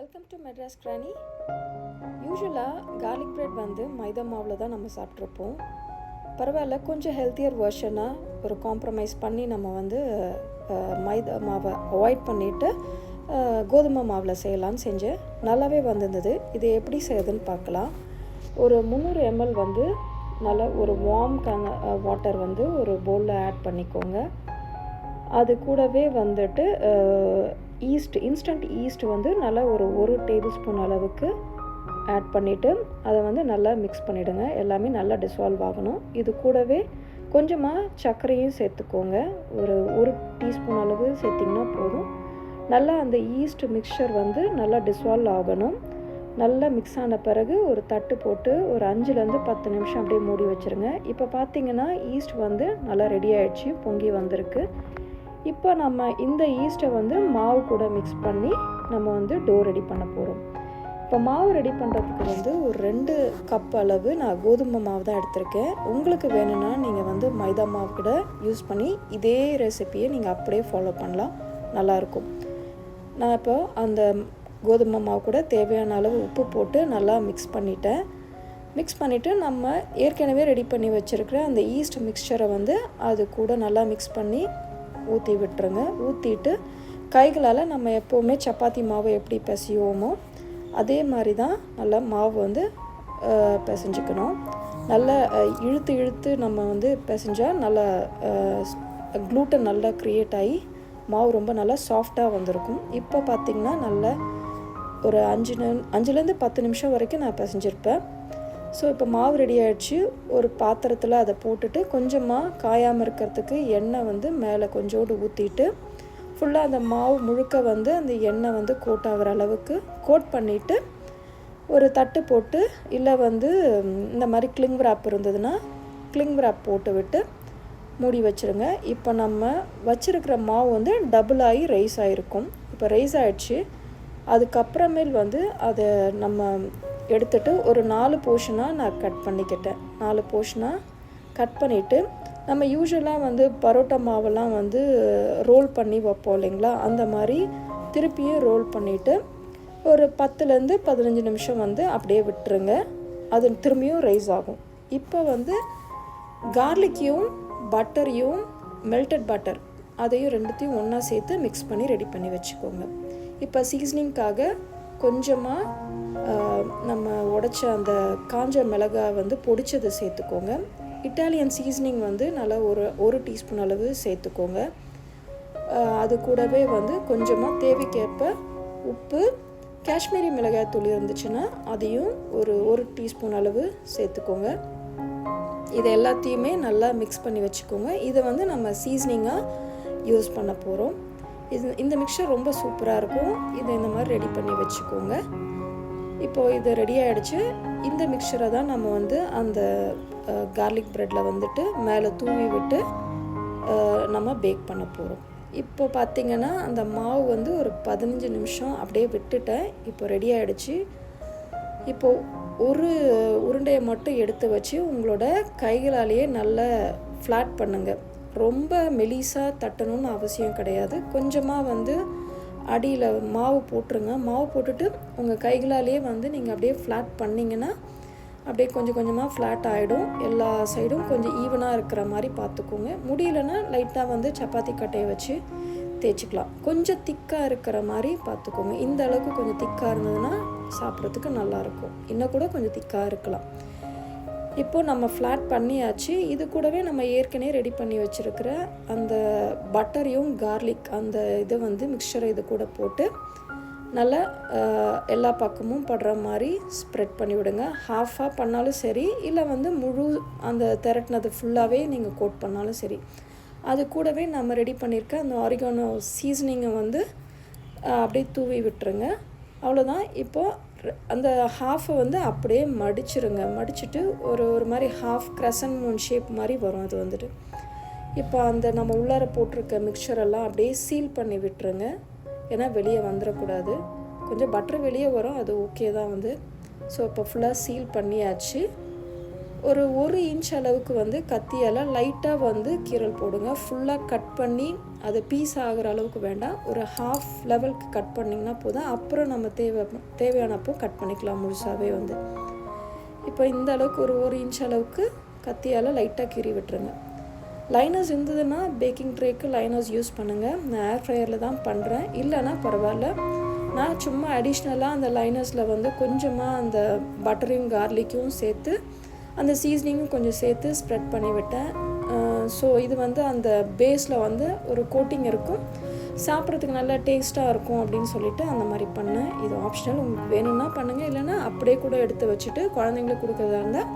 Welcome to Madras granny. யூஸ்வலாக garlic bread வந்து மைதா மாவில் தான் நம்ம சாப்பிட்ருப்போம். பரவாயில்ல, கொஞ்சம் ஹெல்த்தியர் வெர்ஷனாக ஒரு காம்ப்ரமைஸ் பண்ணி நம்ம வந்து மைதா மாவை அவாய்ட் பண்ணிவிட்டு கோதுமை மாவில் செய்யலான்னு செஞ்சேன். நல்லாவே வந்திருந்தது. இது எப்படி செய்யுதுன்னு பார்க்கலாம். ஒரு 300 ml வந்து நல்லா ஒரு வார்ம் வாட்டர் வந்து ஒரு பவுலில் ஆட் பண்ணிக்கோங்க. அது கூடவே வந்துட்டு இன்ஸ்டன்ட் ஈஸ்ட் வந்து நல்லா ஒரு டேபிள் ஸ்பூன் அளவுக்கு ஆட் பண்ணிவிட்டு அதை வந்து நல்லா மிக்ஸ் பண்ணிவிடுங்க. எல்லாமே நல்லா டிசால்வ் ஆகணும். இது கூடவே கொஞ்சமாக சர்க்கரையும் சேர்த்துக்கோங்க. ஒரு டீஸ்பூன் அளவு சேர்த்திங்கன்னா போதும். நல்லா அந்த ஈஸ்ட் மிக்சர் வந்து நல்லா டிசால்வ் ஆகணும். நல்லா மிக்ஸ் ஆன பிறகு ஒரு தட்டு போட்டு ஒரு 5-10 நிமிஷம் அப்படியே மூடி வச்சுருங்க. இப்போ பார்த்திங்கன்னா ஈஸ்ட் வந்து நல்லா ரெடி ஆகிடுச்சு, பொங்கி வந்திருக்கு. இப்போ நம்ம இந்த ஈஸ்ட்டை வந்து மாவு கூட மிக்ஸ் பண்ணி நம்ம வந்து டோ ரெடி பண்ண போகிறோம். இப்போ மாவு ரெடி பண்ணுறதுக்கு வந்து ஒரு 2 கப் அளவு நான் கோதுமை மாவு தான் எடுத்திருக்கேன். உங்களுக்கு வேணும்னா நீங்கள் வந்து மைதா மாவு கூட யூஸ் பண்ணி இதே ரெசிப்பியை நீங்கள் அப்படியே ஃபாலோ பண்ணலாம், நல்லாயிருக்கும். நான் இப்போ அந்த கோதுமை மாவு கூட தேவையான அளவு உப்பு போட்டு நல்லா மிக்ஸ் பண்ணிவிட்டு நம்ம ஏற்கனவே ரெடி பண்ணி வச்சுருக்கிற அந்த ஈஸ்ட் மிக்சரை வந்து அது கூட நல்லா மிக்ஸ் பண்ணி ஊற்றி விட்டுருங்க. ஊற்றிட்டு கைகளால் நம்ம எப்போவுமே சப்பாத்தி மாவை எப்படி பிசையோமோ அதே மாதிரி தான் நல்லா மாவு வந்து பிசைஞ்சிக்கணும். நல்லா இழுத்து நம்ம வந்து பிசைஞ்சால் நல்லா க்ளூட்டன் நல்லா க்ரியேட் ஆகி மாவு ரொம்ப நல்லா சாஃப்டாக வந்திருக்கும். இப்போ பார்த்திங்கன்னா நல்லா ஒரு 5-10 நிமிஷம் வரைக்கும் நான் பிசைஞ்சிருப்பேன். ஸோ இப்போ மாவு ரெடி ஆகிடுச்சு. ஒரு பாத்திரத்தில் அதை போட்டுட்டு கொஞ்சமாக காயாமல் இருக்கிறதுக்கு எண்ணெய் வந்து மேலே கொஞ்சோண்டு ஊற்றிட்டு ஃபுல்லாக அந்த மாவு முழுக்க வந்து அந்த எண்ணெய் வந்து கோட் ஆகிற அளவுக்கு கோட் பண்ணிவிட்டு ஒரு தட்டு போட்டு இல்லை வந்து இந்த மாதிரி கிளிங் விராப் இருந்ததுன்னா கிளிங் விராப் போட்டு விட்டு மூடி வச்சுருங்க. இப்போ நம்ம வச்சுருக்கிற மாவு வந்து டபுள் ஆகி ரைஸ் ஆகிருக்கும். இப்போ ரைஸ் ஆகிடுச்சு. அதுக்கப்புறமேல் வந்து அதை நம்ம எடுத்துகிட்டு ஒரு 4 போர்ஷனாக நான் கட் பண்ணிக்கிட்டேன். 4 போர்ஷனாக கட் பண்ணிவிட்டு நம்ம யூஸ்வலாக வந்து பரோட்டா மாவெல்லாம் வந்து ரோல் பண்ணி வைப்போம் இல்லைங்களா, அந்த மாதிரி திருப்பியும் ரோல் பண்ணிவிட்டு ஒரு 10-15 நிமிஷம் வந்து அப்படியே விட்டுருங்க. அது திரும்பியும் ரைஸ் ஆகும். இப்போ வந்து கார்லிக்கையும் பட்டரையும் மெல்டட் பட்டர் அதையும் ரெண்டுத்தையும் ஒன்றா சேர்த்து மிக்ஸ் பண்ணி ரெடி பண்ணி வச்சுக்கோங்க. இப்போ சீசனிங்காக கொஞ்சமாக நம்ம உடைச்ச அந்த காஞ்ச மிளகாய் வந்து பொடிச்சதை சேர்த்துக்கோங்க. இட்டாலியன் சீசனிங் வந்து நல்லா ஒரு டீஸ்பூன் அளவு சேர்த்துக்கோங்க. அது கூடவே வந்து கொஞ்சமாக தேவைக்கேற்ப உப்பு, காஷ்மீரி மிளகாய் தூள் இருந்துச்சுன்னா அதையும் ஒரு டீஸ்பூன் அளவு சேர்த்துக்கோங்க. இது எல்லாத்தையுமே நல்லா மிக்ஸ் பண்ணி வச்சுக்கோங்க. இதை வந்து நம்ம சீசனிங்காக யூஸ் பண்ண போகிறோம். இந்த மிக்சர் ரொம்ப சூப்பராக இருக்கும். இதை இந்த மாதிரி ரெடி பண்ணி வச்சுக்கோங்க. இப்போது இது ரெடி ஆகிடுச்சு. இந்த மிக்சரை தான் நம்ம வந்து அந்த கார்லிக் ப்ரெட்டில் வந்துட்டு மேலே தூவி விட்டு நம்ம பேக் பண்ண போகிறோம். இப்போ பார்த்திங்கன்னா அந்த மாவு வந்து ஒரு 15 நிமிஷம் அப்படியே விட்டுட்டேன். இப்போ ரெடி ஆகிடுச்சு. இப்போது ஒரு உருண்டையை மட்டும் எடுத்து வச்சு உங்களோட கைகளாலேயே நல்லா ஃப்ளாட் பண்ணுங்கள். ரொம்ப மெலிசாக தட்டணும்னு அவசியம் கிடையாது. கொஞ்சமாக வந்து அடியில் மாவு போட்டுருங்க. மாவு போட்டுட்டு உங்கள் கைகளாலேயே வந்து நீங்கள் அப்படியே ஃப்ளாட் பண்ணிங்கன்னா அப்படியே கொஞ்சம் கொஞ்சமாக ஃப்ளாட் ஆகிடும். எல்லா சைடும் கொஞ்சம் ஈவனாக இருக்கிற மாதிரி பார்த்துக்கோங்க. முடியலன்னா லைட்டாக வந்து சப்பாத்தி கட்டையை வச்சு தேய்ச்சிக்கலாம். கொஞ்சம் திக்காக இருக்கிற மாதிரி பார்த்துக்கோங்க. இந்த அளவுக்கு கொஞ்சம் திக்காக இருந்ததுன்னா சாப்பிட்றதுக்கு நல்லாயிருக்கும். இன்னும் கூட கொஞ்சம் திக்காக இருக்கலாம். இப்போது நம்ம ஃப்ளாட் பண்ணியாச்சு. இது கூடவே நம்ம ஏற்கனவே ரெடி பண்ணி வச்சுருக்கிற அந்த பட்டரையும் கார்லிக் அந்த இதை வந்து மிக்சரை இது கூட போட்டு நல்லா எல்லா பக்கமும் படுற மாதிரி ஸ்ப்ரெட் பண்ணி விடுங்க. ஹாஃபாக பண்ணாலும் சரி, இல்லை வந்து முழு அந்த திரட்டினது ஃபுல்லாகவே நீங்கள் கோட் பண்ணாலும் சரி. அது கூடவே நம்ம ரெடி பண்ணியிருக்க அந்த ஆரிகானோ சீசனிங்கை வந்து அப்படியே தூவி விட்டுருங்க. அவ்வளோதான். இப்போது அந்த ஹாஃபை வந்து அப்படியே மடிச்சுட்டு ஒரு மாதிரி ஹாஃப் கிரசன்ட் மூன் ஷேப் மாதிரி வரும். அது வந்துட்டு இப்போ அந்த நம்ம உள்ளார போட்டிருக்க மிக்சரெல்லாம் அப்படியே சீல் பண்ணி விட்டுருங்க. ஏன்னா வெளியே வந்துடக்கூடாது. கொஞ்சம் பட்டர் வெளியே வரும், அது ஓகே தான் வந்து. ஸோ இப்போ ஃபுல்லாக சீல் பண்ணியாச்சு. ஒரு இன்ச் அளவுக்கு வந்து கத்தியால் லைட்டாக வந்து கீரல் போடுங்க. ஃபுல்லாக கட் பண்ணி அது பீஸ் ஆகிற அளவுக்கு வேண்டாம், ஒரு ஹாஃப் லெவலுக்கு கட் பண்ணிங்கன்னா போதும். அப்புறம் நம்ம தேவையானப்போ கட் பண்ணிக்கலாம் முழுசாகவே வந்து. இப்போ இந்த அளவுக்கு ஒரு இன்ச் அளவுக்கு கத்தியால் லைட்டாக கீறி விட்டுருங்க. லைனர்ஸ் இருந்ததுன்னா பேக்கிங் ட்ரேக்கு லைனர்ஸ் யூஸ் பண்ணுங்கள். நான் ஏர் ஃப்ரையரில் தான் பண்ணுறேன். இல்லைன்னா பரவாயில்ல, நான் சும்மா அடிஷ்னலாக அந்த லைனர்ஸில் வந்து கொஞ்சமாக அந்த பட்டரையும் கார்லிக்கும் சேர்த்து அந்த சீசனிங்கும் கொஞ்சம் சேர்த்து ஸ்ப்ரெட் பண்ணி விட்டேன். ஸோ இது வந்து அந்த பேஸில் வந்து ஒரு கோட்டிங் இருக்கும், சாப்பிட்றதுக்கு நல்லா டேஸ்ட்டாக இருக்கும் அப்படின்னு சொல்லிட்டு அந்த மாதிரி பண்ணேன். இது ஆப்ஷனல், உங்களுக்கு வேணும்னா பண்ணுங்கள், இல்லைன்னா அப்படியே கூட எடுத்து வச்சுட்டு குழந்தைங்களுக்கு கொடுக்குறதா இருந்தால்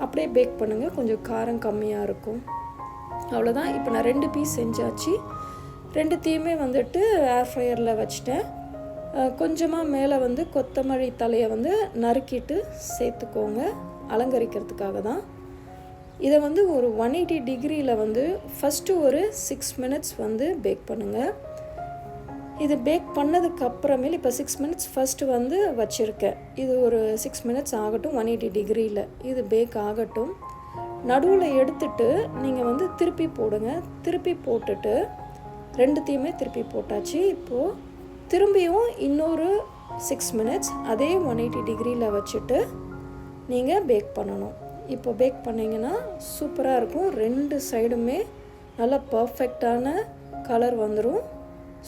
அப்படியே பேக் பண்ணுங்கள், கொஞ்சம் காரம் கம்மியாக இருக்கும். அவ்வளோதான். இப்போ நான் 2 பீஸ் செஞ்சாச்சு. 2த்தையுமே வந்துட்டு ஏர் ஃப்ரையரில் வச்சுட்டேன். கொஞ்சமாக மேலே வந்து கொத்தமல்லி தலையை வந்து நறுக்கிட்டு சேர்த்துக்கோங்க, அலங்கரிக்கிறதுக்காக தான். இதை வந்து ஒரு 180 டிகிரியில் வந்து ஃபஸ்ட்டு ஒரு 6 மினிட்ஸ் வந்து பேக் பண்ணுங்கள். இது பேக் பண்ணதுக்கு அப்புறமேல் இப்போ 6 மினிட்ஸ் ஃபஸ்ட்டு வந்து வச்சுருக்கேன். இது ஒரு 6 மினிட்ஸ் ஆகட்டும் 180 டிகிரியில். இது பேக் ஆகட்டும். நடுவில் எடுத்துட்டு நீங்கள் வந்து திருப்பி போடுங்க. திருப்பி போட்டுட்டு 2த்தையுமே திருப்பி போட்டாச்சு. இப்போது திரும்பியும் இன்னொரு 6 மினிட்ஸ் அதே 180 டிகிரியில் வச்சுட்டு நீங்கள் பேக் பண்ணணும். இப்போ பேக் பண்ணிங்கன்னா சூப்பராக இருக்கும். 2 சைடுமே நல்லா பர்ஃபெக்டான கலர் வந்துடும்.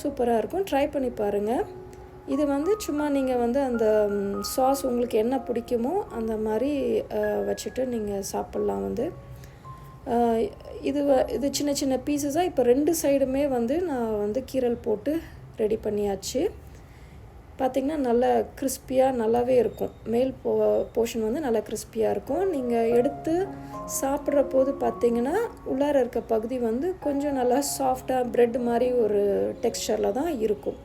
சூப்பராக இருக்கும். ட்ரை பண்ணி பாருங்கள். இது வந்து சும்மா நீங்கள் வந்து அந்த சாஸ் உங்களுக்கு என்ன பிடிக்குமோ அந்த மாதிரி வச்சுட்டு நீங்கள் சாப்பிட்லாம் வந்து. இது சின்ன சின்ன பீஸஸாக இப்போ 2 சைடுமே வந்து நான் வந்து கீரல் போட்டு ரெடி பண்ணியாச்சு. பார்த்திங்கன்னா நல்லா கிறிஸ்பியாக நல்லாவே இருக்கும். மேல் போர்ஷன் வந்து நல்லா கிறிஸ்பியாக இருக்கும். நீங்கள் எடுத்து சாப்பிட்ற போது பார்த்திங்கன்னா உள்ளார இருக்க பகுதி வந்து கொஞ்சம் நல்லா சாஃப்டாக ப்ரெட் மாதிரி ஒரு டெக்ஸ்சரில் தான் இருக்கும்.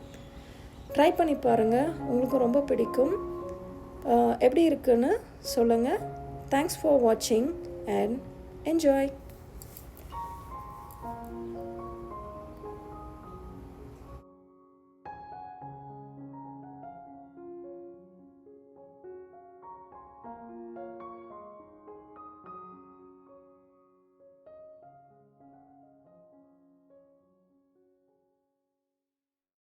ட்ரை பண்ணி பாருங்கள், உங்களுக்கு ரொம்ப பிடிக்கும். எப்படி இருக்குன்னு சொல்லுங்கள். தேங்க்ஸ் ஃபார் வாட்சிங் அண்ட் என்ஜாய்.